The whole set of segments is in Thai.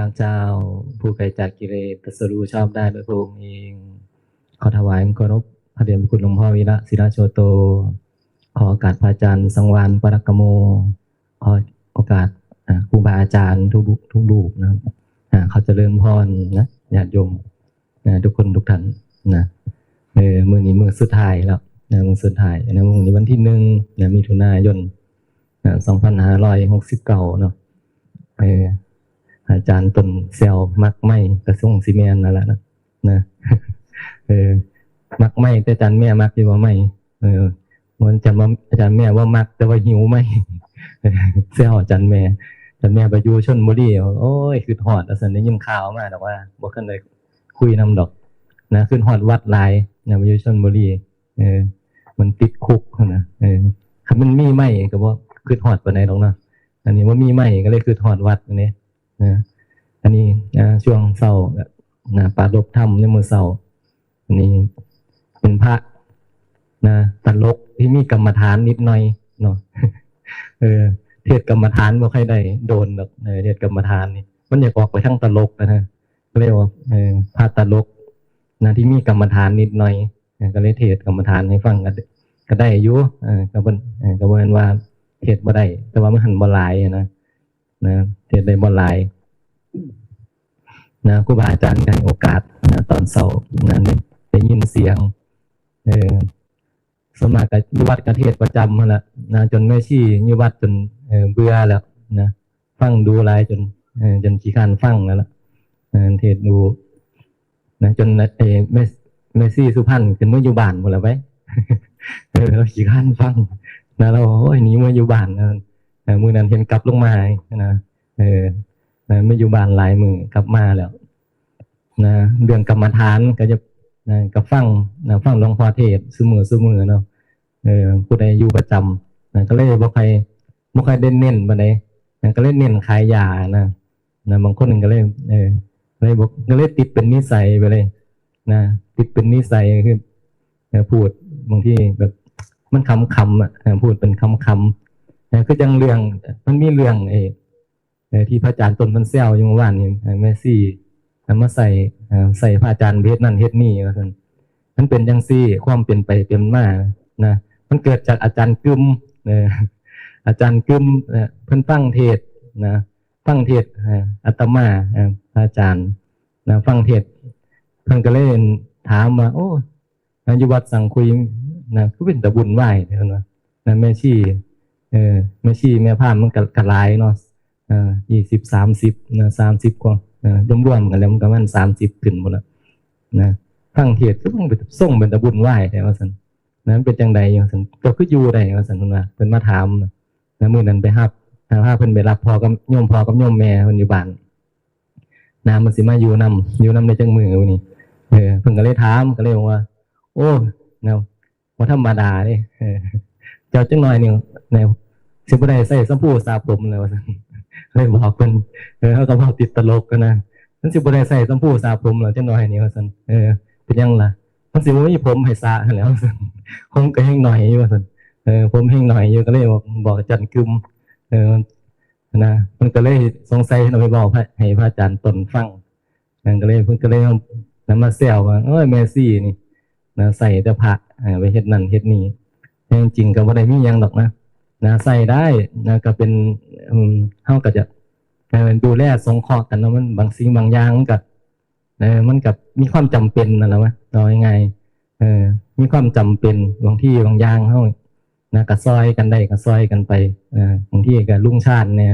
างเจ้าผู้ไกลจากกิเลสตรัสรู้ชอบได้โดยพระองค์เองขอถวายเคารพพระเดชพระคุณหลวงพ่อวีระศิระโชโตขอโอกาสพระอาจารย์สังวานปรักกโมขอโอกาสครูบาอาจารย์ทุกรูปนะครับเขาจะเริ่มพรนะญาติโยมทุกคนทุกท่านนะมือนี้มือสุดท้ายแล้วมือสุดท้ายนะมือนี้วันที่1มิถุนายน2569เนาะอาจารย์ต้นเซลมักไม่กระส่งซีเมนนั่นแหละนะมักไม่แต่อาจารย์แม่มักที่ว่าไม่มันจะมาอาจารย์แม่ว่ามักแต่ว่าหิวไม่เซลอาจารย์แม่ไปอยู่ชลบุรีโอ้ยคือหอดอาจารย์ได้ยินข่าวมาแต่ว่าบอกกันเลยคุยนำดอกนะขึ้นหอดวัดลายนะไปอยู่ชลบุรีมันติดคุกนะคำมันมีไม่ก็ว่าคือหอดไปไหนหรอกนะอันนี้ว่ามีไม่ก็เลยคือหอดวัดอันนี้อันนี้ช่วงเศร้าปาลบถ้ำในมือเศร้าอันนี้เป็นพระตลกที่มีกรรมฐานนิดหน่อยเนาะเทศกรรมฐานบ่ค่อยได้โดนแบบเทศกรรมฐานนี่มันอยากออกไปทั้งตลกนะฮะเรียกว่าพระตลกที่มีกรรมฐานนิดหน่อยก็เลยเทศกรรมฐานให้ฟังกันก็ได้อยู่ก็เป็นว่าเทศบ่ได้แต่ว่ามันหันบ่หลายนะเทศได้บ่หลายครูบาอาจารย์ให้โอกาสตอนเสาร์ได้ยินเสียงสมัครกับวัดกระเทศประจำมาแล้วจนแม่ชีนิวัดจนเบื่อแล้วนะฟังดูหลายจนขี้คร้านฟังแล้วเทศดูจนแม่ชีสุพรรณขึ้นเมื่ออยู่บ้านหมดแล้วไปเราขี้คร้านฟังนะเราโอ้ยหนีเมื่ออยู่บ้านมือนั้นเห็นกลับลงมานะไม่อยู่บ้านหลายมือกลับมาแล้วเรื่องกรรมฐานก็จะกับฟังหลวงพ่อเทศซุมือเนาะผู้ใดอยู่ประจำก็เลยบ่ใครได้เน้นบันไดก็เลยเน้นขายยาบางคนก็เลยก็เลยติดเป็นนิสัยไปเลยติดเป็นนิสัยคือพูดบางทีแบบมันคำพูดเป็นคำก็ยังเรื่องมันมีเรื่องที่พระอาจารย์ต้นมันเซลอยู่เมื่อวานนี้แม่ซี่มาใส่พระอาจารย์เฮ็ดนั่นเฮ็ดนี่ว่าซั่นมันเป็นจังซี่ความเป็นไปเป็นมานะมันเกิดจากอาจารย์กึมอาจารย์กึมเพิ่นฟังเทศฟังเทศอาตมาพระอาจารย์ฟังเทศเพิ่นก็เลยถามว่าโอ้อยู่วัดสังคุยคือเป็นตะบุญไหว้เด้อเนาะแม่ชีแม่ชีแม่พามมันก็หลายเนาะ20 30 30กว่ารวมๆกันแล้วมันก็มัน30ขึ้นหมดแล้วฟังเทศก็ต้องไปส่งเป็นตะบุญไหว้แต่ว่าซั่นนั้นเป็นจังใดว่าซั่นก็คืออยู่ได้ว่าซั่นว่าเพิ่นมาถามมื้อนั้นไปรับพาเพิ่นไปรับพ่อกับโยมแม่เพิ่นอยู่บ้านมันสิมาอยู่นำในจังมือวันนี้เพิ่นก็เลยถามก็เลยบอกว่าโอ้บ่ธรรมดาเด้เจ้าจังหน่อยนึงสิบ่ได้ใส่สบู่สระผมเลยว่าซั่นเลยบอกเพิ่นเขาก็บอกติดตลกกันนะมันสิบ่ได้ใส่สบู่สระผมหรอจังหน่อยนี่ว่าซั่นเป็นยังล่ะมันสิบ่มีผมให้สระแล้วซั่นผมก็แห้งหน่อยอยู่ว่าซั่นผมแห้งหน่อยอยู่ก็เลยบอกอาจารย์กึมมันก็เลยสงสัยเอาไปบอกให้พระอาจารย์ตนฟังก็เลยเพิ่นก็เลยนำมาแซวว่าเอ้ยแม่ซี่นี่ใส่แต่พระไปเฮ็ดนั่นเฮ็ดนี่จริงๆก็บ่ได้มีหยังดอกใส่ได้ก็เป็นเฮาก็จะดูแลสงเคราะห์กันเนาะมันบางสิ่งบางอย่างมันกับมีความจำเป็นนั่นแหละวะเอาง่ายๆมีความจำเป็นบางที่บางอย่างเฮาก็ซอยกันได้ก็ซอยกันไปบางที่ก็ลุงชาติเนี่ย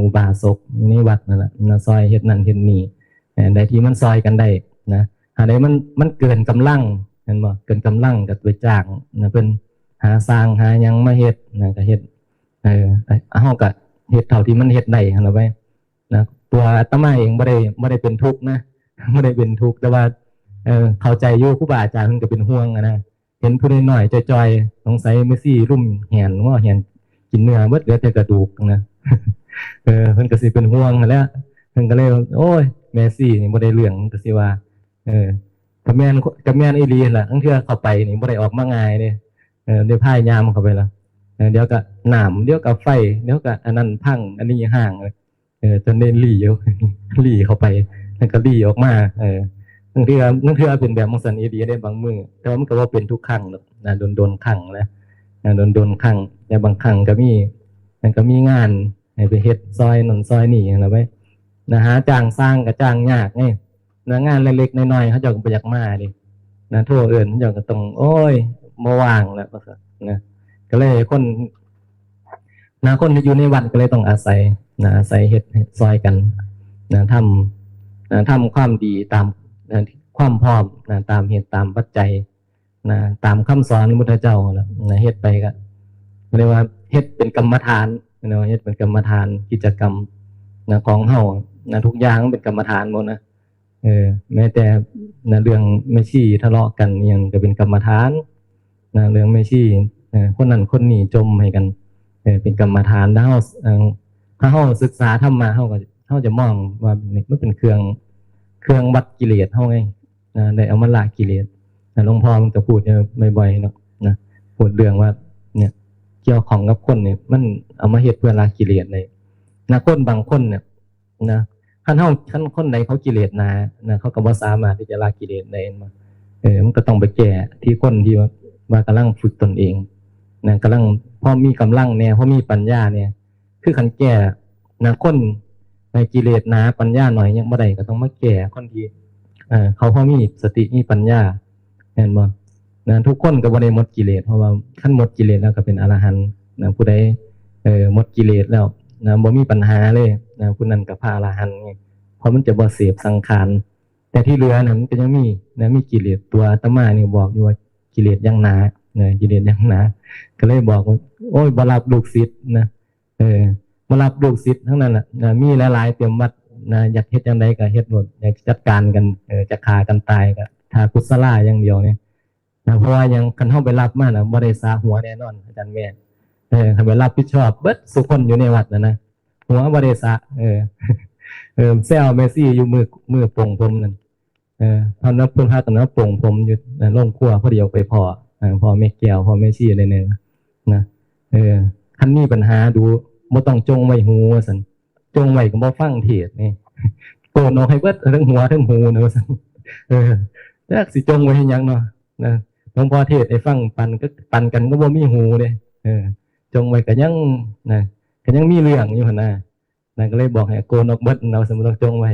อุบาสกนี่วัดนั่นแหละซอยเฮ็ดนั่นเฮ็ดนี่ได้ที่มันซอยกันได้หาได้มันเกินกำลังเห็นบ่เกินกำลังก็ไปจ้างเพิ่นหาสร้างหาหยังมาเฮ็ดก็เฮ็ดเฮาก็เฮ็ดเท่าที่มันเฮ็ดได้หั่นล่ะไว้ตัวอาตมาเองบ่ได้เป็นทุกข์นะบ่ได้เป็นทุกข์แต่ว่าเข้าใจอยู่ครูบาอาจารย์เพิ่นก็เป็นห่วงเห็นผู้น้อยๆจ่อยๆสงสัยเมซี่รุ่มแหนว่าแหนกินเนื้อเบิดเหลือแต่กระดูกเพิ่นก็สิเป็นห่วงแล้วเพิ่นก็เลยโอ้ยเมซี่นี่บ่ได้เรื่องก็สิว่าก็แม่นอีหลีล่ะทั้งเทื่อเข้าไปนี่บ่ได้ออกมาง่ายเด้ได้พายยามเข้าไปแล้วเดี๋ยวก็น้ำเดี๋ยวก็ไฟเดี๋ยวก็อันนั้นพังอันนี้ห่างจนเล่นหลี่อยู่ รีเข้าไปแล้วก็รีออกมาบางทีเป็นแบบมังสันอีดีได้บางมือแต่ว่ามันก็ว่าเป็นทุกครั้งนะโดนครั้งนะโดนครั้งแต่บางครั้งก็มีมันก็มีงานให้ไปเฮ็ดซอยนั่นซอยนี่นะไว้นะฮะจ้างสร้างกับจ้างยากไงนะงานเล็กๆน้อยๆเขาเจ้าก็ไปอยากมาดินะทั่วเอื่นเขาเจ้าก็ต้องโอ้ยมาว่างแล้วนะก็เลยคนที่อยู่ในวัดก็เลยต้องอาศัยอาศัยเฮ็ดซอยกันทำความดีตามความพร้อมตามเหตุตามปัจจัยตามคำสอนพระพุทธเจ้าเฮ็ดไปก็เรียกว่าเฮ็ดเป็นกรรมฐานเฮ็ดเป็นกรรมฐานกิจกรรมของเฮาทุกอย่างเป็นกรรมฐานหมดนะแม้แต่เรื่องไม่ชี้ทะเลาะกันยังก็เป็นกรรมฐานเรื่องไม่ชี้คนนั้นคนนี้จมให้กันเป็นกรรมฐานถ้าเฮาศึกษาธรรมะเฮาจะมองว่ามันเป็นเครื่องวัดกิเลสเฮาไงได้เอามาละกิเลสหลวงพ่อมันจะพูดบ่อยๆเนาะพูดเรื่องว่าเนี่ยเกี่ยวของกับคนเนี่ยมันเอามาเฮ็ดเพื่อละกิเลสเลยคนบางคนเนี่ยขั้นคนใดเขากิเลสเขาก็บ่สามารถที่จะละกิเลสได้มามันก็ต้องไปแก้ที่คนที่ว่ากำลังฝึกตนเองกำลังพอมีกำลังเนี่ยพอมีปัญญาเนี่ยคือขันแก่คนในกิเลสปัญญาหน่อยยังบ่ได้ก็ต้องมาแก่คนที่เขาพอมีสติมีปัญญาเห็นบ่ทุกคนก็บ่ได้หมดกิเลสเพราะว่าขั้นหมดกิเลสแล้วก็เป็นอรหันต์ผู้ใดหมดกิเลสแล้วบ่มีปัญหาเลยผู้นั้นก็พระอรหันต์ไงเพราะมันจะบ่เสพสังขารแต่ที่เหลือมันก็ยังมีกิเลสตัวอาตมานี่บอกอยู่ว่ากิเลสยังหนากิเลสยังหนาก็เลยบอกว่าโอ้ยบ่รับลูกศิษย์บ่รับลูกศิษย์ทั้งนั้นแหละมีหลายๆเตรียมวัดอยากเฮ็ดจังไดก็เฮ็ดหมดอยากจัดการกันจะฆ่ากันตายก็ถ้ากุศลอย่างเดียวเนี่ยเพราะว่ายังคันเฮาไปรับมาบ่ได้สาหัวแน่นอนอาจารย์แม่คันไปรับผิดชอบเบิดสุคนอยู่ในวัดนะหัวบ่ได้สาแซวเมซี่อยู่มือปงผมนั่นตอนนั้นเพิ่นพากันปงผมอยู่โรงครัวพอดีเอาไปพอแม่แก้วพ่อแม่ชี้อะไรเนี่ยนะคันนี้ปัญหาดูบ่ต้องจงไว้หูว่าซั่นจงไว้ก็บ่ฟังเทศนี่โกนเอาให้เบิดทั้งหัวทั้งหูนะว่าซั่นจักสิจงไว้ให้หยังเนาะหลวงพ่อเทศให้ฟังปันกันก็บ่มีหูเด้จงไว้ก็ยังมีเรื่องอยู่หั่นน่ะก็เลยบอกให้โกนออกเบิดเอาซั่นบ่ต้องจงไว้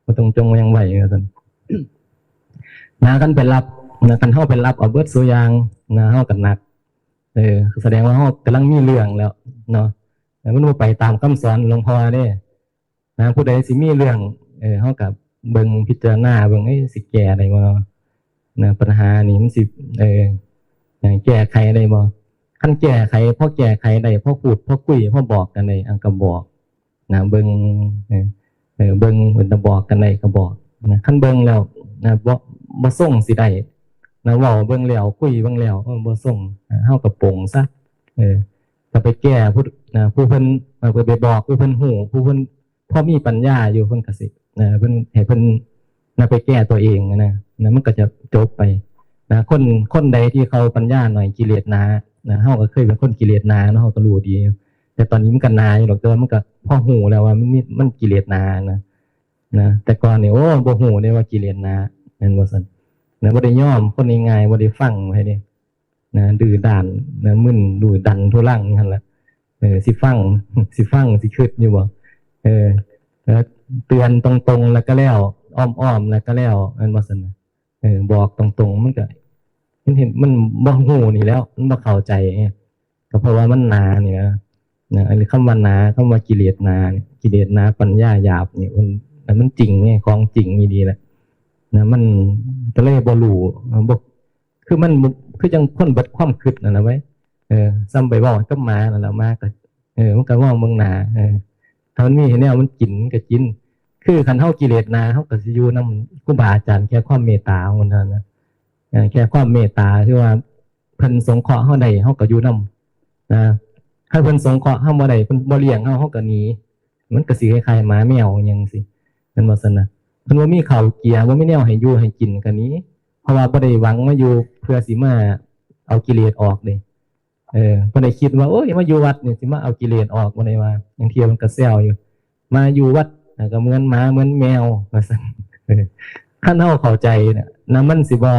บ่ต้องจงไว้ยังไว้ว่าซั่นกันไปรับกันเฮาไปรับเอาเบิดซุอย่างเฮากันหนักแสดงว่าเฮากำลังมีเรื่องแล้วเนาะมันบ่ไปตามคำสอนหลวงพ่อเด้ผู้ใดสิมีเรื่องเฮาก็เบิ่งพิจารณาเบิ่งสิแก้ได้บ่ปัญหานี่มันสิแก้ไขได้บ่คันแก้ไขพอแก้ไขได้พอพูดพอคุยพอบอกกันได้ก็บอกเบิ่งเบิ่งเพิ่นจะบอกกันได้ก็บอกคันเบิ่งแล้วบ่ส่งสิได้เว้าเบิ่งแล้วคุยเบิ่งแล้วบ่ส่งเฮาก็ปลงซะก็ไปแก้ผู้เพิ่นไปบอกผู้เพิ่นฮู้ผู้เพิ่นพอมีปัญญาอยู่เพิ่นก็สิเพิ่นให้เพิ่นไปแก้ตัวเองมันก็จะจบไปคนใดที่เขาปัญญาหน่อยกิเลสหนาเฮาก็เคยเป็นคนกิเลสหนาเนาะเฮาก็รู้ดีแต่ตอนนี้มันก็หนาอยู่หรอกแต่ว่ามันก็พอฮู้แล้วว่ามันกิเลสหนาแต่ก่อนนี่โอ้บ่ฮู้ได้ว่ากิเลสหนาแม่นบ่ซั่นบ่ได้ยอมคนง่ายๆบ่ได้ฟังให้เด้ดื้อด้านมึนดื้อดันทุรังนั่นแหละสิฟังสิคิดอยู่บ่เตือนตรงๆแล้วก็แล้วอ้อมๆแล้วก็แล้วอันบ่ซั่นบอกตรงๆมันก็มันเห็นมันบ่ฮู้นี่แล้วมันบ่เข้าใจก็เพราะว่ามันหนานี่นะอันนี้คำว่าหนาคำว่ากิเลสหนากิเลสหนาปัญญาหยาบนี่มันจริงไงของจริงนี่ดีแหละมันก็เลยบ่รู้บ่คือมันคือจังคนเบิดความคิดนั่นน่ะไว้ซ้ำไปเว้ากับหมานั่นแหละมาก็มันก็เว้าเบิ่งหน้าถ้ามันมีแนวมันกินก็กินคือคันเฮากิเลสหนาเฮาก็สิอยู่นำครูบาอาจารย์แค่ความเมตตาของเพิ่นเท่านั้นแค่ความเมตตาคือว่าเพิ่นสงเคราะห์เฮาได้เฮาก็อยู่นำถ้าเพิ่นสงเคราะห์เฮาบ่ได้เพิ่นบ่เลี้ยงเฮาก็หนีมันก็สิคล้ายๆหมาแมวหยังสิแม่นบ่ซั่นน่ะเพิ่นบ่มีข้าวเกียบ่มีแนวให้อยู่ให้กินก็หนีเพราะว่าบ่ได้หวังมาอยู่เพื่อสิมาเอากิเลสออกเด้บ่ได้คิดว่าโอ้ยมาอยู่วัดนี่สิมาเอากิเลสออกบ่ได้ว่าบางทีมันก็แซวอยู่มาอยู่วัด ก็เหมือนหมาเหมือนแมวว่าซั่นคันเฮาเข้าใจเนี่ยนะมันสิบ่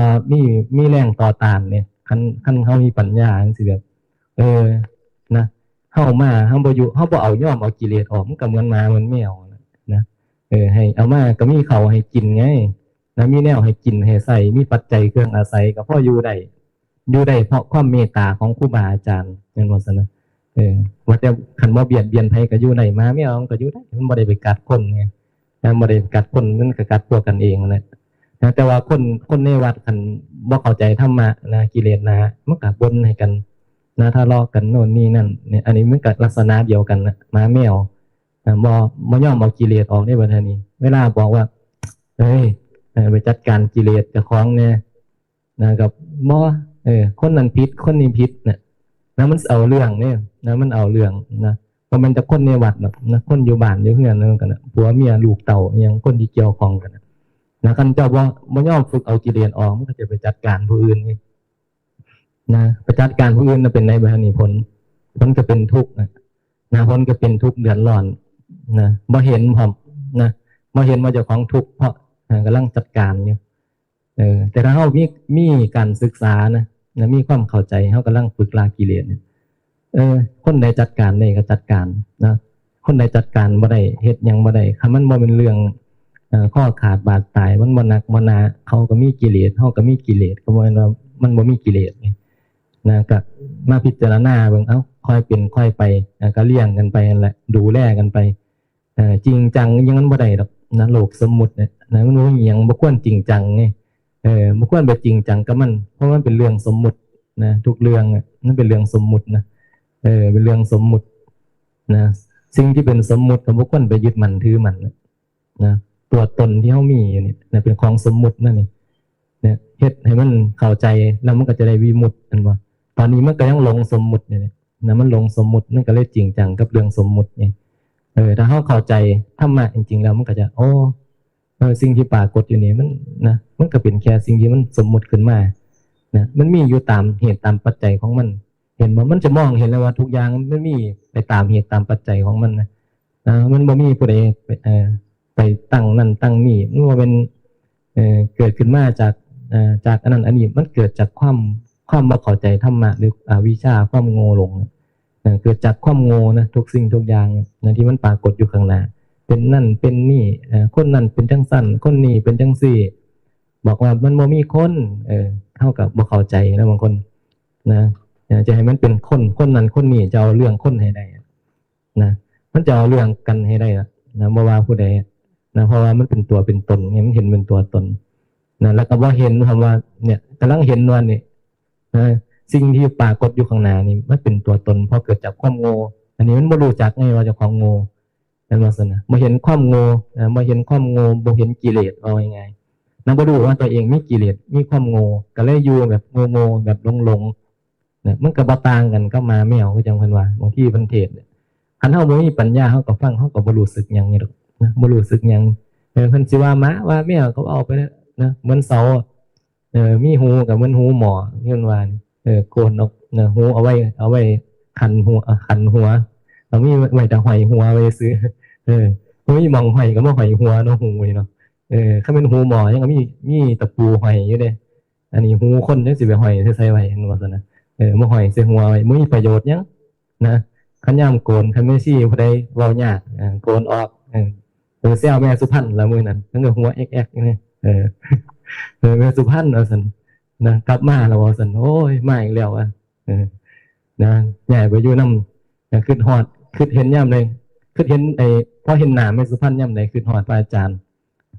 มีแรงต่อต้านเนี่ยคันเฮามีปัญญาจังซี่แบบเออนะเฮามาเฮาบ่อยู่เฮาบ่เอายอมเอากิเลสออกมันก็เหมือนหมาเหมือนแมวนะให้เอามาก็มีเขาวให้กินไงนะมีแนวให้กินให้ใส่มีปัจจัยเครื่องอาศัยก็พออยู่ได้เพราะความเมตตาของครูบาอาจารย์แม่นบ่ซั่นนะว่าแต่คันบ่เบียดเบียนไผก็อยู่ได้หมาแมวมันก็อยู่ได้มันบ่ได้ไปกัดคนไงบ่ได้กัดคนมันก็กัดตัวกันเองนั่นแหละแต่ว่าคนในวัดคันบ่เข้าใจธรรมะนะกิเลสนะมันก็บ่นให้กันนะทะเลาะกันโน่นนี่นั่นเนี่ยอันนี้มันก็ลักษณะเดียวกันนะหมาแมวบ่ยอมเอากิเลสออกได้บัดนี้เวลาบอกว่าเฮ้ยไปจัดการกิเลสเจ้าของเนี่ยนะครับบ่คนนั้นผิดคนนี้ผิดเนี่ยนะมันเอาเรื่องเนี่ยนะมันเอาเรื่องนะเพราะมันจะคนในวัดแบบนะคนอยู่บ้านอยู่เฮือนนั่นกันนะผัวเมียลูกเต่าอย่างคนที่เกี่ยวข้องกันนะคันเจ้าบ่ยอมฝึกเอากิเลสออกมันก็จะไปจัดการผู้อื่นนี่นะไปจัดการผู้อื่นน่ะเป็นในบัดนี้ผลก็เป็นทุกข์นะผลก็เป็นทุกข์เดือดร้อนนะบ่เห็นพร้อมนะบ่เห็นว่าเจ้าของทุกข์เพราะกำลังจัดการอยู่แต่ถ้าเรามีการศึกษานะมีความเข้าใจเขากำลังฝึกลากิเลสคนใดจัดการได้ก็จัดการนะคนใดจัดการบ่ได้เฮ็ดหยังบ่ได้คันมันบ่เป็นเรื่องข้อขาดบาดตายมันบ่หนักบ่หนาเขาก็มีกิเลสเฮาก็มีกิเลสก็บ่แม่นว่ามันบ่มีกิเลสนะก็มาพิจารณาเบิ่งค่อยเป็นค่อยไปก็เลี้ยงกันไปนั่นแหละดูแลกันไปจริงจังยังมันบ่ได้ดอกนะโลกสมมุติเนี่ยนะมันบ่มีหยังบ่ควรจริงจังไงบ่ควรไปจริงจังกับมันเพราะมันเป็นเรื่องสมมุตินะทุกเรื่องนั่นเป็นเรื่องสมมุตินะเป็นเรื่องสมมุตินะสิ่งที่เป็นสมมุติก็บ่ควรไปยึดมั่นถือมั่นนะตัวตนที่เฮามีอยู่นี่นะเป็นของสมมุตินั่นนี่เนี่ยเฮ็ดให้มันเข้าใจแล้วมันก็จะได้วิมุตติอันว่าตอนนี้มันก็ยังหลงสมมุติอยู่นี่นะมันหลงสมมุตินั่นก็เลยจริงจังกับเรื่องสมมุติไงถ้าเฮาเข้าใจธรรมะจริงๆแล้วมันก็จะสิ่งที่ปรากฏอยู่นี่มันก็เป็นแค่สิ่งที่มันสมมุติขึ้นมานะมันมีอยู่ตามเหตุตามปัจจัยของมันเห็นว่ามันจะมองเห็นเลยว่าทุกอย่างมันมีไปตามเหตุตามปัจจัยของมันนะมันบ่มีผู้ใดไปตั้งนั่นตั้งนี่มันว่าเป็นเกิดขึ้นมาจากอันนั้นอันนี้มันเกิดจากความบ่เข้าใจธรรมะหรือวิชาความโง่หลงเกิดจากความโง่นะทุกสิ่งทุกอย่างนะที่มันปรากฏอยู่ข้างหน้าเป็นนั่นเป็นนี่คนนั่นเป็นจังสั้นคนนี้เป็นจังสี่บอกว่ามันบ่มีคนเท่ากับบ่เข้าใจนะบางคนนะจะให้มันเป็นคนนั้นคนนี้จะเอาเรื่องคนให้ได้นะมันจะเอาเรื่องกันให้ได้นะบ่ว่าผู้ใดนะเพราะว่ามันเป็นตัวเป็นตนเนี่ยมันเห็นเป็นตัวตนนะแล้วก็ว่าเห็นคำว่าเนี่ยกำลังเห็นว่านี่นะสิ่งที่ปรากฏอยู่ข้างหน้านี่มันเป็นตัวตนเพราะเกิดจากความโง่อันนี้มันบ่รู้จักไงว่าเจ้าของโง่นั่นว่าซั่นนะบ่เห็นความโง่บ่เห็นความโง่บ่เห็นกิเลสเอายังไงนะบ่รู้ว่าตัวเองมีกิเลสมีความโง่ก็เลยอยู่แบบโง่ๆแบบหลงๆนะมันก็บ่ต่างกันกับหมาแมวคือจังเพิ่นว่าบางทีเพิ่นเทศน์คันเฮาบ่มีปัญญาเฮาก็ฟังเฮาก็บ่รู้สึกหยังนี่ดอกนะบ่รู้สึกหยังเพิ่นสิว่าหมาว่าแมวก็เอาไปนะเหมือนเสามีหูก็เหมือนหูหมอเพิ่นว่าโกนออกหูเอาไว้ขันหัวเรามีไว้แต่หอยหัวไว้ซื้อมีมองหอยก็มาหอยหัวเนาะหูนี่เนาะถ้าเป็นหูหมอยังก็มีตะปูหอยอยู่เด้อันนี้หูคนจังสิไปหอยใส่ไว้เห็นว่าซั่นนะมาหอยใส่หัวไว้บ่มีประโยชน์หยังนะคันยามโกนคันแม่ชีผู้ใดเว้ายากโกนออกแซวแม่สุพรรณละมื้อนั้นมันก็หัวแอ๊กๆนี่แม่สุพรรณว่าซั่นนะกลับมาแล้วว่าซั่นโอ้ยมาอีกแล้วนะใหญ่ไปอยู่นำคิดฮอดคิดเห็นยามใดคิดเห็นพอเห็นหน้าแม่สุพรรณยามใดคิดฮอดพระอาจารย์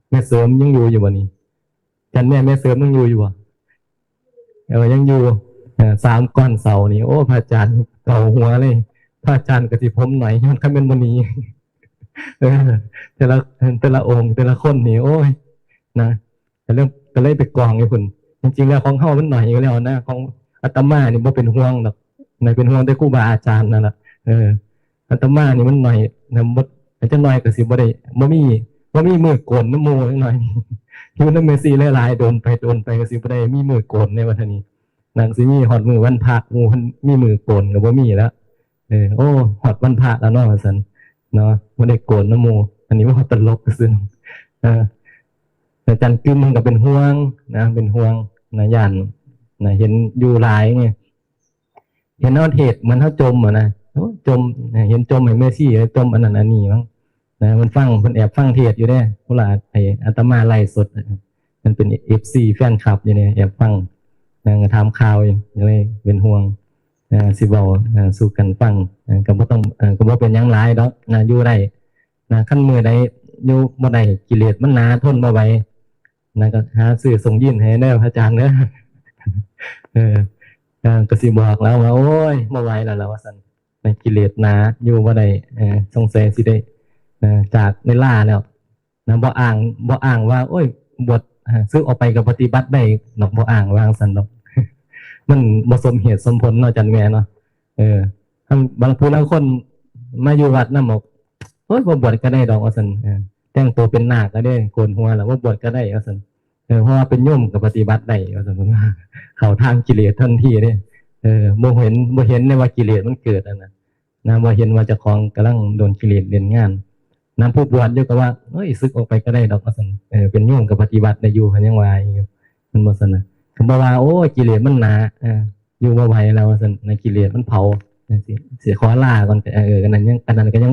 แม่เสริมยังอยู่บ่นี่จันแม่เสริมยังอยู่บ่ยังอยู่3ก้อนเสานี่โอ้พระอาจารย์เก่าหัวเลยพระอาจารย์ก็สิผมหน่อยมันคันแม่นบ่นี้แต่ละองค์แต่ละคนนี่โอ้ยนะก็เลยไปกองให้คุณจริงๆแล้วของเฮามันหน่อยอยู่แล้วนะของอาตมานี่บ่เป็นห่วงดอกในเป็นห่วงแต่ครูบาอาจารย์นั่นล่ะอาตมานี่มันหน่อยนะบ่จังหน่อยก็สิบ่ได้บ่มีมือโกนน้ำมูจังหน่อยอยู่นำเมซี่หลายๆโดนไปก็สิบ่ได้มีมือโกนในวันนี้นั่นสิมีฮอดมื้อวันพระหมู่เพิ่นมีมือโกนก็บ่มีแล้วโอ้ฮอดวันพระแล้วเนาะว่าซั่นเนาะบ่ได้โกนน้ำมู อันนี้ว่าตลกซึ่งอาจารย์กึมมันก็เป็นห่วงนะเป็นห่วงนะย่านนะเห็นอยู่หลายไงเห็นเอาเทศมันเท่าจมอ่ะนะจมเห็นจมไอ้เมซี่จมอันนั้นอันนี้มั้งนะมันฟังมันแอบฟังเทศอยู่ได้เวลาไอ้อาตมาไล่สดมันเป็นFCแฟนคลับอยู่เนี่ยแอบฟังทำข่าวอย่างเลยเป็นห่วงสิบเอาสู่กันฟังก็บ่ต้องก็บ่เป็นยังหลายดอกอยู่ได้ขั้นมือใดอยู่บ่ได้กิเลสมันหนาทนบ่ไหวก็หาซื้อส่งยื่นให้ได้พระอาจารย์เด้อก็สิบอกแล้วว่าโอ้ยบ่ไหวแล้วล่ะว่าซั่นในกิเลสหนาอยู่บ่ได้สงสัยสิได้จากในล่าแล้วบ่อ้างว่าโอ้ยบวชซื้อออกไปกับปฏิบัติได้ดอกบ่อ้างวางซั่นดอกมันบ่สมเหตุสมผลเนาะจันแม่เนาะบางผู้บางคนมาอยู่วัดนำบอกโอ้ยบ่บวชก็ได้ดอกว่าซั่นแต่งตัวเป็นนาคก็ได้โกนหัวแล้วบ่บวชก็ได้ว่าซั่นเพราะว่าเป็นโยมกับปฏิบัติได้ว่าซั่นเข้าทางกิเลสทันทีเด้บ่เห็นในว่ากิเลสมันเกิดนะบ่เห็นว่าเจ้าของกำลังโดนกิเลสเล่นงานผู้บวชอยู่ก็ว่าเฮ้ยสึกออกไปก็ได้ดอกว่าซั่นเป็นโยมกับปฏิบัติได้อยู่ยังว่าอยู่มันบ่ซั่นคำว่าโอ้กิเลสมันหนาอยู่บ่ไหวแล้วว่าซั่นในกิเลสมันเผาเสียขอลาก่อนกันนั้นก็ยัง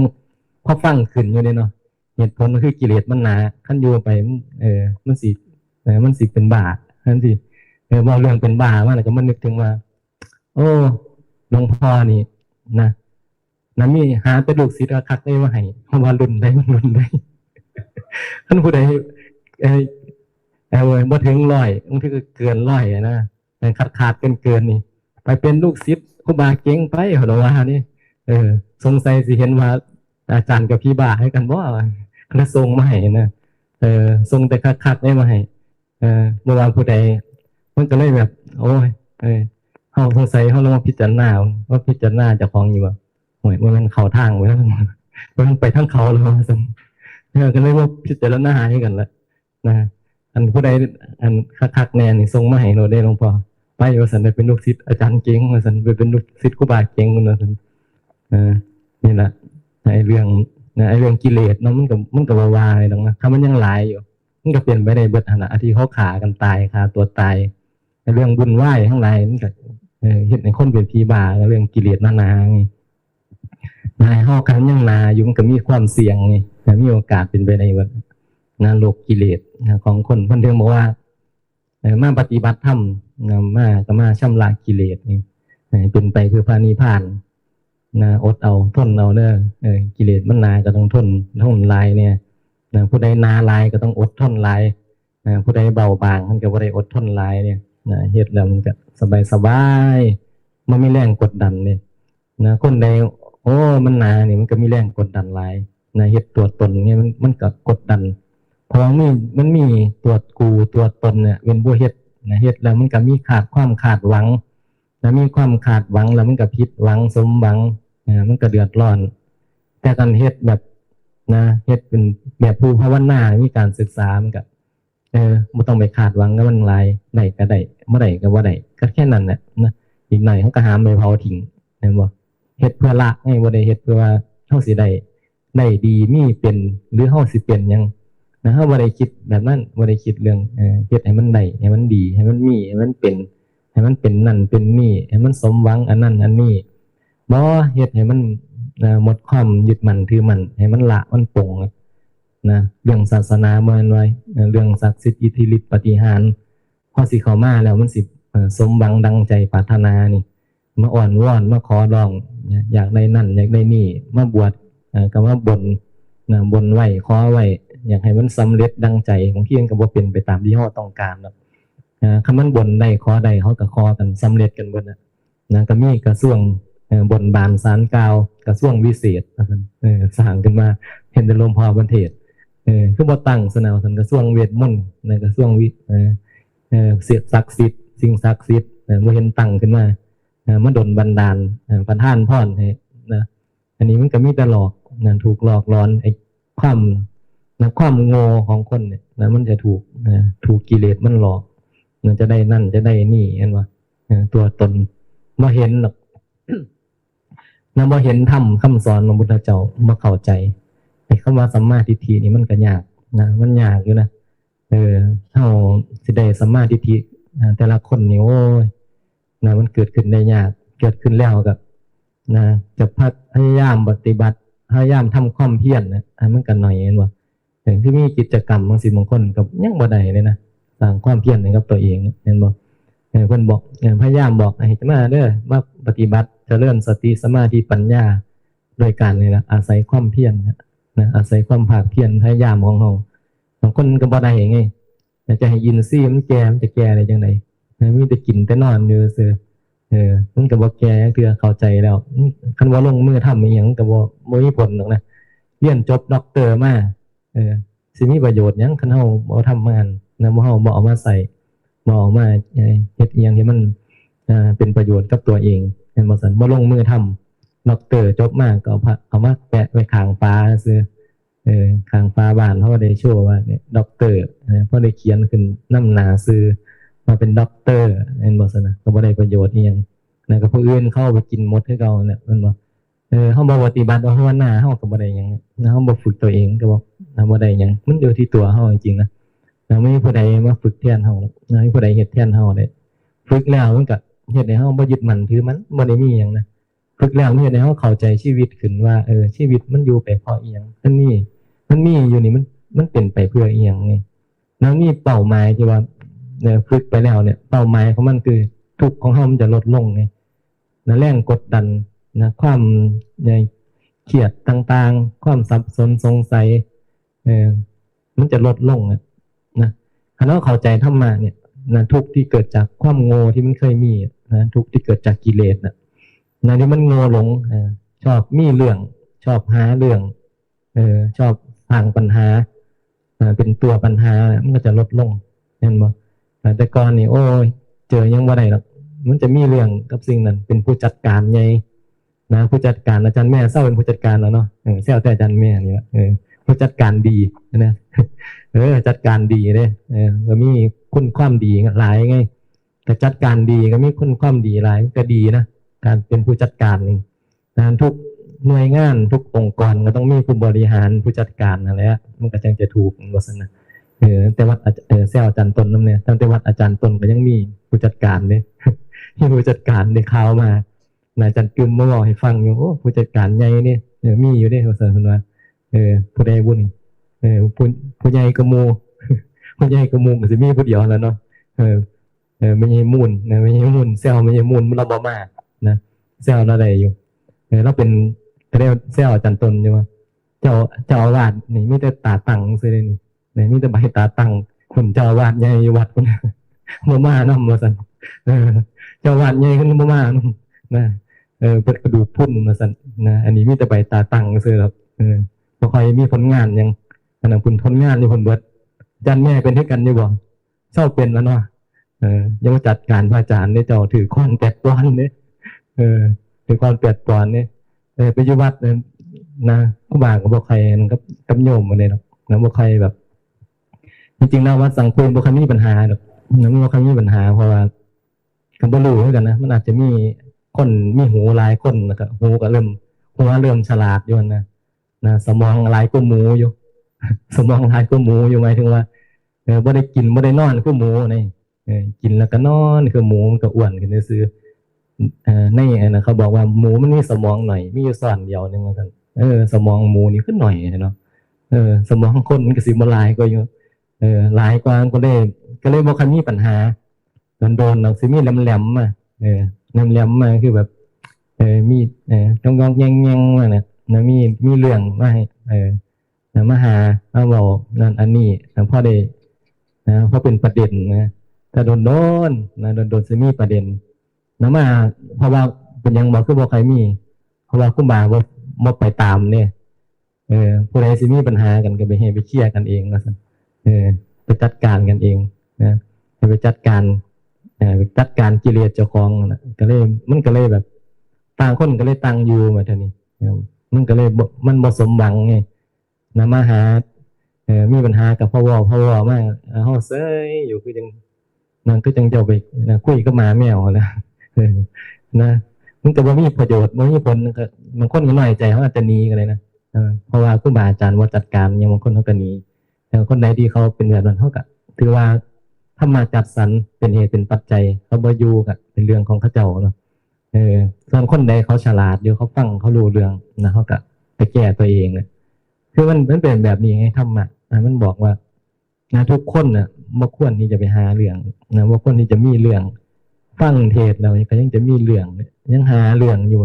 พอฟังขึ้นอยู่เนาะเหตุผลก็คือกิเลสมันหนาขั้นอยู่ไปมันสิเป็นบาปนั่นสิบอกเรื่องเป็นบาปมาแล้วก็มันนึกถึงว่าโอ้หลวงพ่อนี่นะมีหาแต่ลูกศิษย์คักได้มาให้เพราะว่ารุ่นได้มันรุ่นได้ท่านผู้ใดบ่ถึง100บางทีก็เกิน100นะขาดเกินนี่ไปเป็นลูกศิษย์ครูบาเก่งไปเหรอวะนี่สงสัยสิเห็นว่าอาจารย์กับพี่บาให้กันบ่แล้วส่งมาให้นะส่งแต่คักได้มาให้เมื่อวานผู้ใดมันก็เลยแบบโอ้ยเฮาสงสัยเฮาลองมาพิจารณาว่าพิจารณาเจ้าของอยู่ว่าโอ้ยมันเข้าทางไว้แล้วมันไปทางเขาแล้วซั่นก็เลยว่าพิจารณาให้กันละนะอันผู้ใดอันคักแน่นี่ส่งมาให้เราได้หลวงพ่อไปว่าซั่นได้เป็นลูกศิษย์อาจารย์เก่งว่าซั่นเป็นลูกศิษย์ครูบาเก่งว่าซั่นนี่แหละไอ้เรื่องกิเลสเนาะมันก็วายๆดังนะถ้ามันยังหลายอยู่มันก็เปลี่ยนไปในเบิดขณะที่เขาขากันตายขาตัวตายในเรื่องบุญไหว้ทั้งหลายมันก็เห็นในคนเป็นผีบาเรื่องกิเลสนาไงนายห้อกันยังนาอยู่มันก็มีความเสี่ยงไงมีโอกาสเป็นไปในวันโลกกิเลสของคนเพิ่นเรื่องบอกว่ามาปฏิบัติธรรมมาชำระกิเลสนี่เป็นไปคือพระนิพพานอดเอาทนเอาเด้อกิเลสมันนาก็ต้องทนลายเนี่ยผู้ใดนาลายก็ต้องอดทนลายผู้ใดเบาบางมันก็บ่ได้อดทนลายเนี่ยเฮ็ดแล้วมันก็สบายมันไม่แรงกดดันเนี่ยคนใดโอ้มันนาเนี่ยมันก็มีแรงกดดันลายเฮ็ดตัวตนเนี่ยมันก็กดดันเพราะมันมีตัวกูตัวตนเนี่ยเป็นผู้เฮ็ดเฮ็ดแล้วมันก็มีความขาดหวังมีความขาดหวังแล้วมันก็ผิดหวังสมหวังมันก็เดือดร้อนแต่การเฮ็ดแบบเฮ็ดเป็นแบบผู้ภาวนามีการศึกษามันก็ไม่ต้องไปขาดหวังกับมันหลายได้ก็ได้เมื่อใดก็ว่าได้ก็แค่นั้นแหละนะอีกหน่อยเขาก็หามไปเผาทิ้งเห็นบ่เฮ็ดเพื่อละให้บ่ได้เฮ็ดเพื่อว่าเฮาสิได้ดีมีเป็นหรือเฮาสิเป็นยังเฮาบ่ได้คิดแบบนั้นบ่ได้คิดเรื่องเฮ็ดให้มันได้ให้มันดีให้มันมีให้มันเป็นนั่นเป็นนี่ให้มันสมหวังอันนั้นอันนี้บ่เฮ็ดให้มันหมดความยึดมั่นถือมั่นให้มันละมันปลงเรื่องศาสนาเมื่อไว้เรื่องศักดิ์สิทธิ์อิทธิฤทธิ์ปาฏิหาริย์พอสิเข้ามาแล้วมันสิสมหวังดังใจปรารถนานี่มาอ่อนวอนมาขอร้องอยากได้นั่นอยากได้นี่มาบวชก็มาบนไว้ขอไว้อยากให้มันสำเร็จดังใจบางทีมันก็บ่เป็นไปตามที่เฮาต้องการเนาะคำมันบนได้ขอได้เขาก็ขอกันสำเร็จกันเบิดก็มีกระทรวงบนบานศาลกล่าวกระทรวงวิเศษสร้างขึ้นมาเห็นแต่ลมพอบันเทศคือบ่ตั้งสนาวสันกระทรวงเวทมนต์กระทรวงเสียศักดิ์สิทธิ์สิ่งศักดิ์สิทธิ์บ่เห็นตั้งขึ้นมามาดลบันดาลประทานพรให้อันนี้มันก็มีแต่หลอกถูกหลอกหลอนไอ้ความโง่ของคนเนี่ยมันจะถูกกิเลสมันหลอกจะได้นั่นจะได้นี่เห็นว่าตัวตนบ่เห็นหรอกบ่เห็นธรรมคำสอนของพุทธเจ้าบ่เข้าใจ คำว่าสัมมาทิฏฐินี่มันก็ยากนะมันยากอยู่นะเฮาสิได้สัมมาทิฏฐิแต่ละคนนี่โอ้ยนะมันเกิดขึ้นได้ยากเกิดขึ้นแล้วกับนะจะพยายามปฏิบัติพยายามทำความเพียรนะมันก็หน่อยเห็นบ่อย่างที่มีกิจกรรมบางสิ่งบางคนกับยังบ่ได้เลยนะสร้างความเพียรให้กับตัวเองเห็นบ่เพิ่นบอกพยายามบอกให้มาเด้อมาปฏิบัติเจริญสติสมาธิปัญญาโดยการนี่แหละอาศัยความเพียรนะอาศัยความภาคเพียรพยายามของเราบางคนก็บ่ได้ไงจะให้ยินซี่มันแก่มันจะแก่ได้จังได๋มีแต่กินแต่นอนอยู่ซื่อมันก็บ่แก่คือเข้าใจแล้วคันว่าลงมือทำอีหยังก็บ่มีผลหรอกนะเรียนจบด็อกเตอร์มาสิมีประโยชน์หยังคันเฮาบ่ทำงานนะบ่เฮาบ่เอามาใส่บ่เอามาเฮ็ดอีหยังที่มันเป็นประโยชน์กับตัวเองแม่นบ่ซั่นบ่ลงมือทำด็อกเตอร์จบมาก็เอามาแปะไว้ข้างฟ้าซื่อข้างฟ้าบ้านเฮาได้โชว์ว่าเนี่ยด็อกเตอร์พอได้เขียนขึ้นนำหน้าซื่อมาเป็นด็อกเตอร์แม่นบ่ซั่นนะก็บ่ได้ประโยชน์อีหยังนะก็ผู้อื่นเข้าไปกินหมดคือเก่าเนี่ยแม่นบ่เฮาบ่ปฏิบัติเอาภาวนาเฮาก็บ่ได้หยังนะเฮาบ่ฝึกตัวเองก็บ่ได้หยังมันอยู่ที่ตัวเฮาจริงๆนะไม่มีผู้ใดมาฝึกแทนเฮาไม่มีผู้ใดเฮ็ดแทนเฮาได้ฝึกแล้วมันก็เฮ็ดให้เฮาบ่ยึดมั่นถือมันบ่ได้มีหยังนะฝึกแล้วมันเฮ็ดให้เฮาเข้าใจชีวิตขึ้นว่าชีวิตมันอยู่ไปเพราะอีหยังมันมีอยู่นี่มันเป็นไปเพื่ออีหยังไงแล้วมีเป้าหมายที่ว่าฝึกไปแล้วเนี่ยเป้าหมายของมันคือทุกข์ของเฮามันจะลดลงไงนะแรงกดดันนะความเครียดต่างๆความสับสนสงสัยมันจะลดลงนะถ้าเราเข้าใจธรรมะเนี่ยนะทุกข์ที่เกิดจากความโง่ที่มันเคยมีนะทุกข์ที่เกิดจากกิเลสนะที่มันโง่หลงชอบมีเรื่องชอบหาเรื่องชอบสร้างปัญหาเป็นตัวปัญหามันก็จะลดลงเห็นบ่แต่ก่อนนี่โอ้ยเจอยังบ่ได้หรอกมันจะมีเรื่องกับสิ่งนั้นเป็นผู้จัดการไงนะผู้จัดการอาจารย์แม่เศร้าเป็นผู้จัดการแล้วเนาะแซวแต่อาจารย์แม่นี่ว่าผู้จัดการดีนะจัดการดีเลยก็มีคุณความดีหลายไงแต่จัดการดีก็มีคุณความดีหลายก็ดีนะการเป็นผู้จัดการนี่ทุกหน่วยงานทุกองค์กรก็ต้องมีผู้บริหารผู้จัดการอะไรมันก็จะถูกว่าซั่นนะแต่วัดแซวอาจารย์ตนนั่นเนี่ยตั้งแต่วัดอาจารย์ตนก็ยังมีผู้จัดการเลยที่ผู้จัดการได้ข่าวมาอาจารย์กึมมาบอกให้ฟังอยู่โอ้ผู้จัดการใหญ่เนี่ยมีอยู่ได้เขาเสนอว่าผู้ใดบุญผู้ใหญ่กระมูผู้ใหญ่กระมูก็จะมีผู้เดียวแล้วเนาะไม่ใช่มูลนะไม่ใช่มูลเซลไม่ใช่มูลเราบ่มากนะเซลเราได้อยู่เราเป็นเรียกเซลอาจารย์ตนใช่ไหมเจ้าอาวาสนี่มีแต่ตาตั้งซื้อเลยนี่มีแต่ใบตาตั้งคนเจ้าอาวาสใหญ่วัดคนบ่มาน้ำมาสั่นเจ้าอาวาสใหญ่ขึ้นบ่มาน้ำนะเป็นกระดูกพุ่นมาสั่นนะอันนี้มีแต่ใบตาตั้งซื้อครับบ่ค่อยมีผลงานยังอันนั้นผลงานนี่ผลเบิดอาจารย์แม่เป็นให้กันอยู่บ่เศร้าเป็นแล้วเนาะยังมาจัดการพระอาจารย์เนี่ยเจ้าถือค้อน8 ปอนด์เนี่ยถือค้อน8 ปอนด์เนี่ยไปอยู่วัดนะผู้บ่าวก็บ่ใครนั่นกับโยมมาเลยเนาะนะบ่ใครแบบจริงๆแล้ววัดสังคูลบ่เคยมีปัญหาหรอกนะบ่เคยมีปัญหาเพราะว่าก็บ่รู้เหมือนกันนะมันอาจจะมีคนมีหูหลายคนแล้วก็หูก็เริ่มฉลาดอยู่นะสมองหลายกว่าหมูอยู่สมองหลายกว่าหมูอยู่หมายถึงว่าบ่ได้กินบ่ได้นอนคือหมูนี่กินแล้วก็นอนคือหมูมันก็อ้วนขึ้นซื่อในนะเขาบอกว่าหมูมันมีสมองหน่อยมีอยู่ส่วนเดียวนึงว่าซั่นสมองหมูนี่ขึ้นหน่อยเนาะสมองคนมันก็สิบ่หลายกว่าอยู่หลายกว่าก็เลยบ่ค่อยมีปัญหาโดนๆเนาะสิมีแหลมๆมาแหลมๆมาคือแบบมีงองๆแยงๆมาเนี่ยนะมีเรื่องมาให้มาหาเอาเว้านั่นอันนี้พอได้พอเป็นประเด็นนะถ้าโดนนะโดนสิมีประเด็นนะมาเพราะว่าเป็นยังบ่คือบ่ใครมีเพราะว่าครูบาบ่ไปตามเนี่ยผู้ใดสิมีปัญหากันก็ไปให้ไปเคลียร์กันเองว่าซั่นไปจัดการกันเองนะไปจัดการกิเลสเจ้าของนะก็เลยมันก็เลยแบบต่างคนก็เลยตั้งอยู่มาเท่านี้มันก็เลยมันบ่สมหวังไงนะมาหามีปัญหากับพ่อวอมากเฮาเซ้ยอยู่คือจังนั่นก็จังเจ้าไปนะคุยกับหมาแมวนะนะมันก็บ่มีประโยชน์บ่มีผลก็บางคนก็น้อยใจเขาอาจจะหนีกันเลยนะ เพราะว่าครูบาอาจารย์ว่าจัดการอย่างบางคนเขาก็หนีแต่คนใดที่เขาเป็นแบบนั้นเขาก็ถือว่าถ้ามาจัดสรรเป็นเหตุเป็นปัจจัยเขาบ่อยู่กับเป็นเรื่องของเขาเจ้าเนาะส่วนคนใดเขาฉลาดอยู่เขาฟังเขารู้เรื่องนะเขาก็ไปแก้ตัวเองเนี่ยคือมันเป็นแบบนี้ไงธรรมะมันบอกว่าทุกคนน่ะบ่ควรที่จะไปหาเรื่องบ่ควรที่จะมีเรื่องฟังเทศแล้วก็ยังจะมีเรื่องยังหาเรื่องอยู่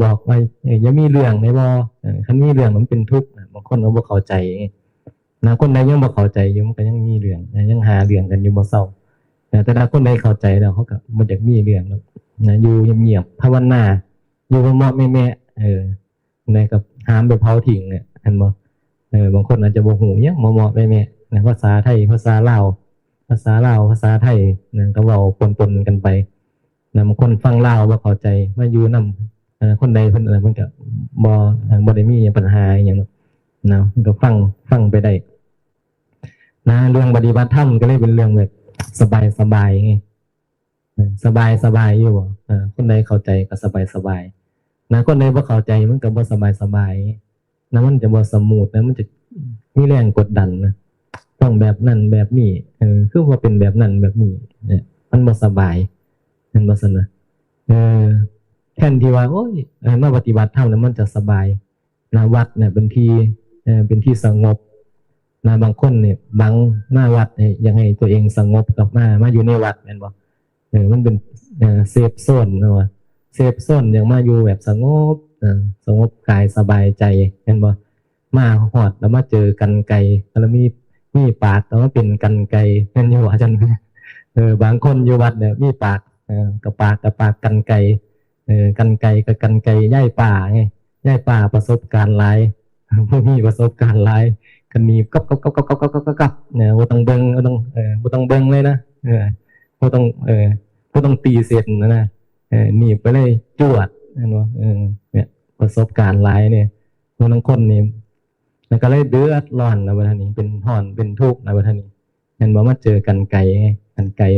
บอกว่าอย่ามีเรื่องในบ่คันมีเรื่องมันเป็นทุกข์บางคนเขาบ่เข้าใจคนใดยังบ่เข้าใจอยู่มันก็ยังมีเรื่องยังหาเรื่องกันอยู่บ่เศร้าแต่ถ้าคนใดเข้าใจแล้วเขาก็บ่อยากมีเรื่องแล้วอยู่เงียบๆภาวนาอยู่บ่เหมาะแม่ในกับห้ามไปเผาทิ้งเนี่ยเห็นบ่บางคนอาจจะบ่ฮู้ยังบ่เหมาะแม่ภาษาไทยภาษาลาวภาษาลาวภาษาไทยก็เว้าปนๆกันไปบางคนฟังลาวบ่เข้าใจมาอยู่นำคนใดเพิ่นมันก็บ่ได้มีปัญหาอหยังก็ฟังไปได้เรื่องปฏิบัติธรรมก็เลยเป็นเรื่องแบบสบายไงสบายอยู่คนใดเข้าใจก็สบายคนใดบ่เข้าใจมันก็บ่สบายมันจะบ่สมูทมันจะมีแรงกดดันต้องแบบนั้นแบบนี้คือว่าเป็นแบบนั้นแบบนี้เนี่ยมันบ่สบายมันบ่สนะแทนที่ว่าโอ้ยมาปฏิบัติธรรมแล้วมันจะสบายวัดเนี่ยเป็นที่สงบบางคนเนี่ยบางมาวัดยังให้ตัวเองสงบกลับมาอยู่ในวัดแม่นบ่มันเป็นเซฟโซนนะเซฟโซนอย่างมาอยู่แบบสงบกายสบายใจแม่นบ่มาหอดแล้วมาเจอกันไกลแล้วมีปากแล้วมาเป็นกันไกลแม่นอยู่อาจารย์บางคนอยู่วัดเนี่ยมีปากกับปากกันไกลกันไกลกับกันไกลย่ายป่าไงย่ายป่าประสบการณ์หลายพวกมีประสบการณ์หลายกันนีบกับเนี่ยบ่ต้องเบิ่งบ่ต้องเบิ่งเลยนะบ่ต้องตีเสร็จนะหนีบไปเลยจวดเห็นบ่เนี่ยประสบการณ์หลายเนี่ยบางคนนี่แล้วก็เลยเดือดร้อนนะว่าท่านนี้เป็นห่อนเป็นทุกข์นะว่าท่านนี้เห็นบ่มาเจอกันไกล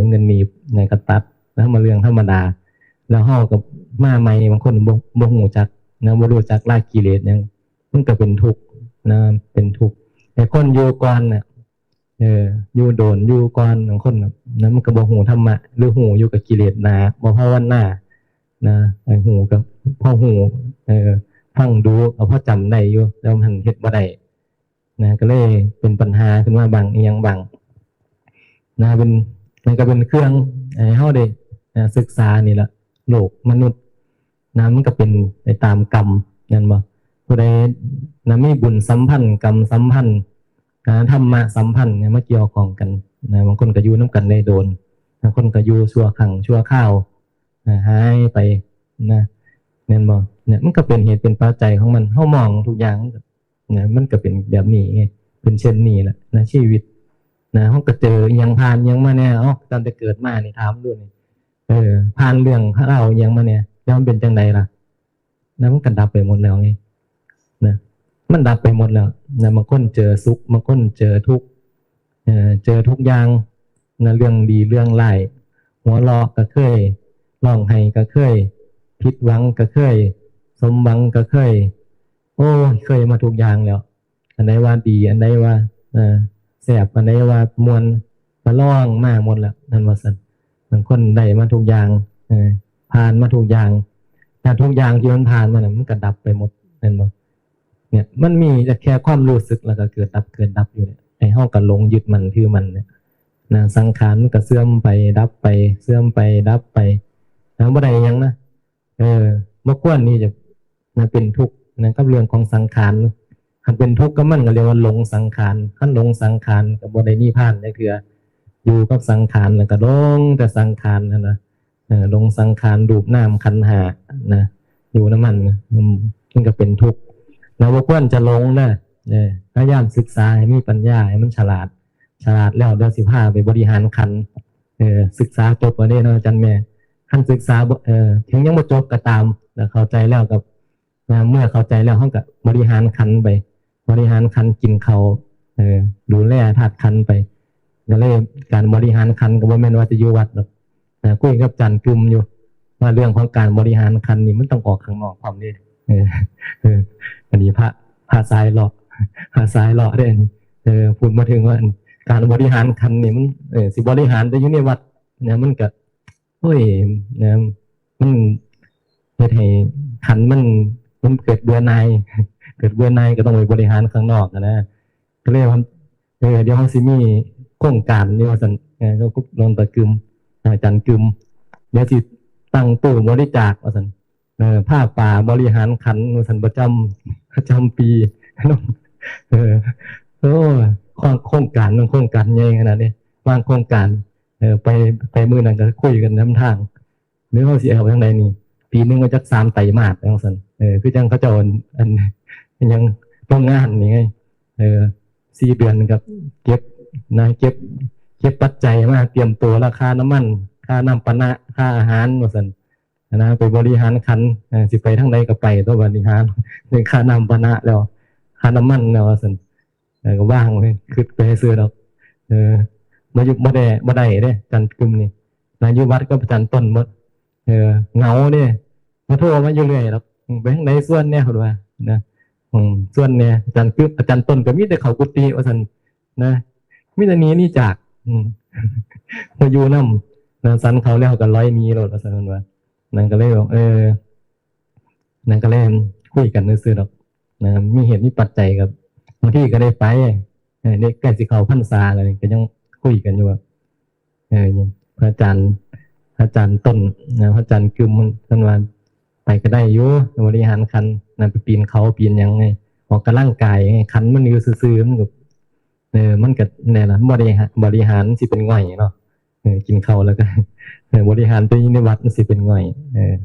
มันหนีบในกระตัดแล้วมาเรื่องธรรมดาแล้วเฮากับมาใหม่บางคนบ่ฮู้จักบ่รู้จักละกิเลสหยังมันก็เป็นทุกข์เป็นทุกข์แต่คนอยู่ก่อนน่ะอยู่โดนอยู่ก่อนบางคนนั้นมันก็บ่ฮู้ธรรมะหรือฮู้อยู่กับกิเลสหนาบ่ภาวนาฮู้กับพ่อฮู้ฟังดูเอาพอจำได้อยู่แล้วมันเฮ็ดบ่ได้ก็เลยเป็นปัญหาขึ้นมาบางอีหยังบางเป็นมันก็เป็นเครื่องให้เฮาได้ศึกษานี่แหละโลกมนุษย์มันก็เป็นไปตามกรรมนั่นบ่ผู้ใดมีบุญสัมพันธ์กรรมสัมพันธ์ธรรมะสัมพันธ์มาเกี่ยวข้องกันบางคนก็อยู่นำกันได้โดนบางคนก็อยู่ชั่วครั้งชั่วคราวหายไปแม่นบ่เนี่ยมันก็เป็นเหตุเป็นปัจจัยของมันเฮามองทุกอย่างมันก็เป็นแบบนี้ไงเป็นเช่นนี้แหละชีวิตเฮาก็เจอยังผ่านยังมาแน่ตอนจะเกิดมานี่ถามดูนี่ผ่านเรื่องเล่ายังมาเนี่ยแล้วมันเป็นจังไดล่ะมันก็ดับไปหมดแล้วไงมันดับไปหมดแล้วบางคนเจอสุขบางคนเจอทุกข์เจอทุกอย่างเรื่องดีเรื่องร้ายหัวเราะก็เคยร้องไห้ก็เคยผิดหวังก็เคยสมหวังก็เคยโอ้เคยมาทุกอย่างแล้วอันไหนว่าดีอันไหนว่าแสบอันไหนว่ามวลมาล่องมาหมดแล้วนั่นว่าสันบางคนได้มาทุกอย่างผ่านมาทุกอย่างแต่ทุกอย่างที่มันผ่านมามันก็ดับไปหมดนั่นบ่เนี่ยมันมีแต่แค่ความรู้สึกแล้วก็เกิดดับอยู่เนี่ยไอ้เฮาก็หลงยึดมันคือมันเนี่ยสังขารมันก็เสื่อมไปดับไปเสื่อมไปดับไปบ่ได้หยังนะบ่ควรนี่จะเป็นทุกข์กับเรื่องของสังขารคันเป็นทุกข์ก็มันก็เรียกว่าหลงสังขารคันหลงสังขารก็บ่ได้นิพพานได้เทื่ออยู่กับสังขารแล้วก็หลงแต่สังขารนั่นน่ะหลงสังขารรูปนามขันธ์ห้าอยู่นำมันก็เป็นทุกข์เราบ่ควรจะหลงนะพยายามศึกษาให้มีปัญญาให้มันฉลาดแล้วเดี๋ยวสิพาไปบริหารขันธ์ศึกษาจบบ่ได้เนาะอาจารย์แม่คันศึกษาถึงยังบ่จบก็ตามเข้าใจแล้วกับเมื่อเข้าใจแล้วเฮาก็บริหารขันธ์ไปบริหารขันธ์กินข้าวดูแลธาตุขันธ์ไปก็เลยการบริหารขันธ์ก็บ่แม่นว่าจะอยู่วัดหรอกคุยกับอาจารย์กึมอยู่ว่าเรื่องของการบริหารขันธ์นี่มันต้องออกข้างนอกพร้อมนี่ เออเอออันนี้พระซ้ายเลาะพระซ้ายเลาะได้อันนี้พูดมาถึงว่าการบริหารคันนี่มันสิบริหารได้อยู่ในวัดเนี่ยมันก็โอ้ยเนี่ยมันเฮ็ดให้คันมันเกิดเบื่อหน่ายเกิดเบื่อหน่ายก็ต้องไปบริหารข้างนอกนะก็เลยว่าเดี๋ยวเขาสิมีโครงการนี่ว่าสันเขาก็ลงตะกึมอาจารย์กึมเดี๋ยวสิตั้งตู้บริจาคว่าสันผ้าป่าบริหารขันว่าสันประจำปีเออโอ้โครงการใหญ่ขนาดนี้วางโครงการไปมือนั้นก็คุยกันน้ำทางหรือเขาสิเอาไปทางใดนี่ปีนึงก็จะ3 ไตรมาสจังซั่นคือจังเขาจะอันยังโรงงานนี่ไง4 เดือนกับเก็บปัจจัยมาเตรียมตัวราคาน้ำมันค่าน้ำปานะค่าอาหารว่าซั่นนะไปบริหารคันสิไปทางใดก็ไปตัวบริหารเรื่องค่าน้ำปานะแล้วค่าน้ำมันแล้วว่าซั่นก็ว่างไว้คือไปให้ซื้อดอกมาอยู่บ่ได้เด้จันกึมนี่นาอยู่วัดก็จันต้นหมดเหงาเนี่ยมาโทรมาอยู่เรื่อยครับไปทางไหนส่วนเนี่ยคุณว่านะส่วนเนี่ยอาจารย์กึมอาจารย์ต้นก็มีแต่เขากุฏิว่าสันนะมีแต่นี้นี่จากมาอยู่น้ำนะสันเขาแล้วกันมีรถว่าสันว่านั่นก็เลยบอกนั่นก็เลยคุยกันซื่อๆหรอกนะมีเหตุมีปัจจัยกับบางที่ก็ได้ไปเนี่ยใกล้สิเขาพรรษาอะไรก็ยังคุยกันอยู่ว่าพระอาจารย์ต้นนะพระอาจารย์กึมท่านว่าไปก็ได้อยู่บริหารคันนั่นไปปีนเขาปีนยังไงออกกำลังกายคันมันอยู่ซื่อๆมันก็มันก็เนี่ยนะบริหารสิเป็นง่อยเนาะกินเขาแล้วก็บริหารไปในวัดมันสิเป็นง่อย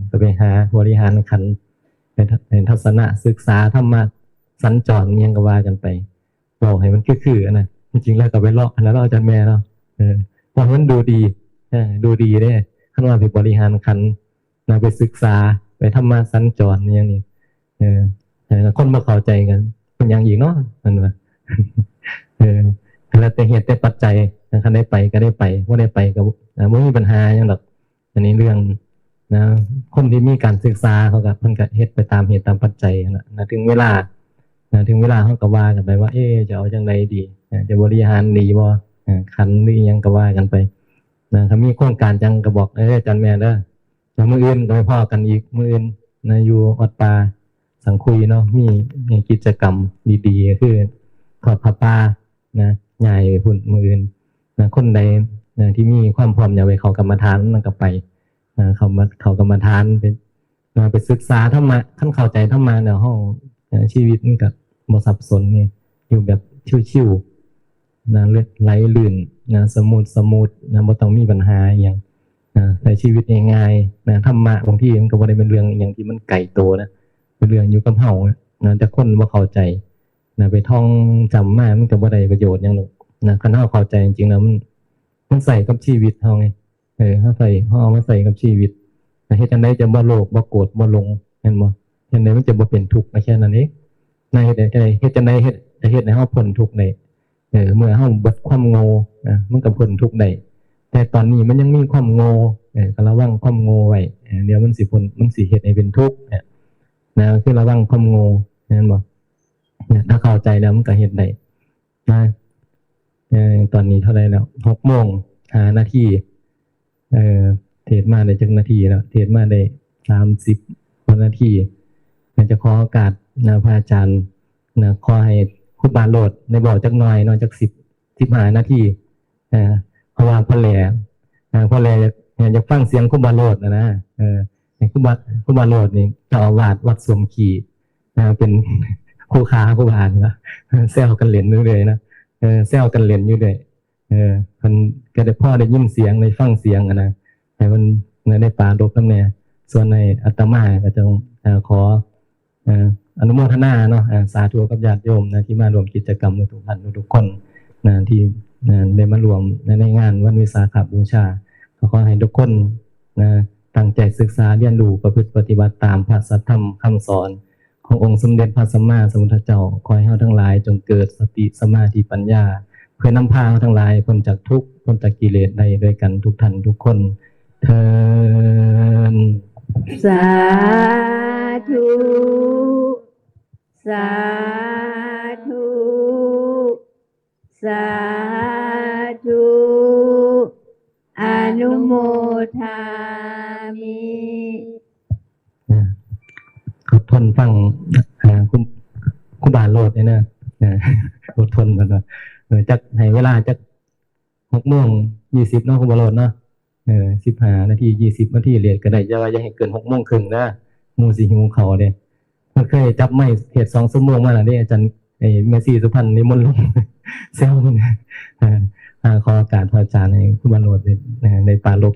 ก็ไปหาบริหารคันเป็นทัศนะศึกษาธรรมะสัญจรยังก็ว่ากันไปบอกให้มันคือๆนะจริงๆแล้วก็ไปเลาะแล้วเราจะแม่เนาะเพราะมันดูดีได้ขั้นว่าไปบริหารคันไปศึกษาไปธรรมะสัญจรอย่างนี้คนมาเข้าใจกันเป็นอย่างอีกเนาะมันว่าแล้วแต่เหตุแต่ปัจจัยคันได้ไปก็ได้ไปว่าได้ไปก็ไม่มีปัญหาอย่างหรอกอันนี้เรื่องนะคนที่มีการศึกษาเขากับมันก็เหตุไปตามเหตุตามปัจจัยนะถึงเวลาเขาก็ว่ากันไปว่าจะเอาจังไรดีจะบริหารดีบ่คันหรือยังก็ว่ากันไปนะครับมีโครงการจังก็บอกอาจารย์แม่เด้อมื้ออื่นก็ไปพ่อกันอีกมื้ออื่นนะอยู่วัดป่าสังคุยเนาะมีกิจกรรมดีๆคือทอดผ้าป่านะใหญ่หุ่นมื้ออื่นนะคนใดนะที่มีความพร้อมอยากไปเข้ากรรมฐานมันก็ไปเข้ากรรมฐานไปศึกษาธรรมะขั้นเข้าใจธรรมะเนี่ยห้องชีวิตมันก็บ่สับสนไงอยู่แบบชิวๆนะไหลลื่นนะสมูทนะบ่ต้องมีปัญหาอย่างใช้ชีวิตง่ายๆนะธรรมะบางทีมันก็บ่ได้เป็นเรื่องอย่างที่มันไกลโตนะเป็นเรื่องอยู่กับเฮานะแต่คนบ่เข้าใจนะไปท่องจำมามันก็บ่ได้ประโยชน์อย่างนึงนะคันเฮาเข้าใจจริงๆแล้วมันใส่กับชีวิตเฮาไงเฮามาใส่กับชีวิตเฮ็ดจังได๋จะบ่โลภบ่โกรธบ่หลงแม่นบ่เฮ็ดจังได๋มันจะบ่เป็นทุกข์แค่นั้นเองในเฮ็ดจังได๋เฮ็ดให้เฮาพ้นทุกข์ได้เมื่อเฮาเบิดความโง่มันก็พ้นทุกข์ได้แต่ตอนนี้มันยังมีความโง่ก็ระวังความโง่ไว้เดี๋ยวมันสิเฮ็ดให้เป็นทุกข์นะคือระวังความโง่แม่นบ่ถ้าเข้าใจแล้วมันก็เฮ็ดได้นะตอนนี้เท่าไหร่แล้ว6:05 นาทีเทศมาได้จักนาทีแล้วเทศมาได้30 กว่านาทีจะขอโอกาสนะพระอาจารย์นะขอให้ครูบาโลดในบอกจักหน่อยจัก15 นาทีเพราะว่าพ่อแหล่อยากฟังเสียงครูบาโลดนะครูบาโลดนี่เจ้าอาวาสวัดสมขีเป็นครูบานะแซวกันเล่นเรื่อยๆนะแซวกันเล่นอยู่เลยมันก็ได้พ่อได้ยินเสียงได้ฟังเสียงนะให้มันได้ปาลบน้ำเนี่ยส่วนในอาตมาก็จะขออนุโมทนาเนาะสาธุกับญาติโยมนะที่มารวมกิจกรรมทุกท่านทุกคนนะที่ได้มารวมในงานวันวิสาขบูชาขอให้ทุกคนนะตั้งใจศึกษาเรียนรู้ประพฤติปฏิบัติตามพระสัทธรรมคำสอนขององค์สมเด็จพระสัมมาสัมพุทธเจ้าขอให้เราทั้งหลายจงเกิดสติสมาธิปัญญาเพื่อนำพาเราทั้งหลายพ้นจากทุกข์พ้นจากกิเลสได้ด้วยกันทุกท่านทุกคนเทอญสา ธุ สาธุ สาธุ อนุโมทามิ อดทนฟังคุณบาโลดเนี่ยนะอดทนกันนะจักให้เวลาจัก6:20เนาะคุณบาโลดเนาะ15 นาที20 นาทีเรียนก็ได้จะว่าอย่าให้เกิน6:30นะหมู่สิหิวเขาเด้มันเคยจับไม้เทศ2 ชั่วโมงมาแล้วเด้อาจารย์เมซี่สุพรรณนิมนต์ลง เซลล์ขอโอกาสพระอาจารย์ให้คุณบาโลดในปาลบ